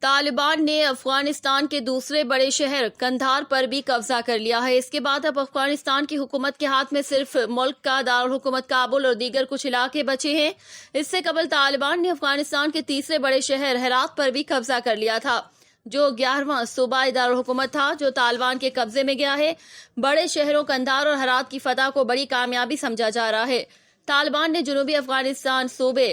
طالبان نے افغانستان کے دوسرے بڑے شہر قندھار پر بھی قبضہ کر لیا ہے۔ اس کے بعد اب افغانستان کی حکومت کے ہاتھ میں صرف ملک کا دارالحکومت کابل اور دیگر کچھ علاقے بچے ہیں۔ اس سے قبل طالبان نے افغانستان کے تیسرے بڑے شہر ہرات پر بھی قبضہ کر لیا تھا، جو 11واں صوبائی دارالحکومت تھا، جو طالبان کے قبضے میں گیا ہے۔ بڑے شہروں قندھار اور ہرات کی فتح کو بڑی کامیابی سمجھا جا رہا ہے۔ طالبان نے جنوبی افغانستان صوبے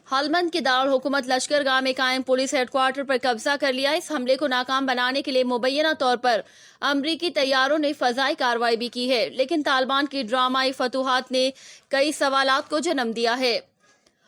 ہلمند کے دارالحکومت لشکر گاہ میں قائم پولیس ہیڈ کوارٹر پر قبضہ کر لیا۔ اس حملے کو ناکام بنانے کے لیے مبینہ طور پر امریکی طیاروں نے فضائی کارروائی بھی کی ہے، لیکن طالبان کی ڈرامائی فتوحات نے کئی سوالات کو جنم دیا ہے۔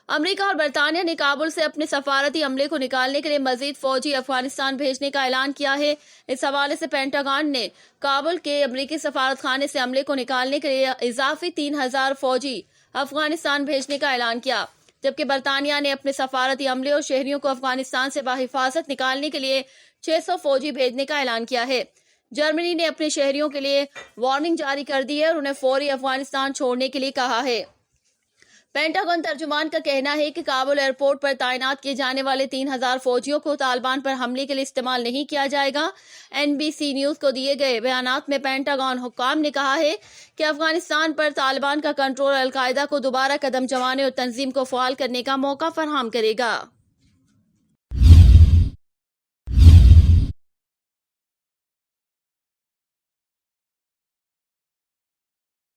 امریکہ اور برطانیہ نے کابل سے اپنے سفارتی عملے کو نکالنے کے لیے مزید فوجی افغانستان بھیجنے کا اعلان کیا ہے۔ اس حوالے سے پینٹاگن نے کابل کے امریکی سفارت خانے سے عملے کو نکالنے کے لیے اضافی 3000 فوجی افغانستان بھیجنے کا اعلان کیا، جبکہ برطانیہ نے اپنے سفارتی عملے اور شہریوں کو افغانستان سے بحفاظت نکالنے کے لیے 600 فوجی بھیجنے کا اعلان کیا ہے۔ جرمنی نے اپنے شہریوں کے لیے وارننگ جاری کر دی ہے اور انہیں فوری افغانستان چھوڑنے کے لیے کہا ہے۔ پینٹاگن ترجمان کا کہنا ہے کہ کابل ایئرپورٹ پر تعینات کیے جانے والے 3000 فوجیوں کو طالبان پر حملے کے لیے استعمال نہیں کیا جائے گا۔ NBC نیوز کو دیے گئے بیانات میں پینٹاگن حکام نے کہا ہے کہ افغانستان پر طالبان کا کنٹرول القاعدہ کو دوبارہ قدم جمانے اور تنظیم کو فعال کرنے کا موقع فراہم کرے گا۔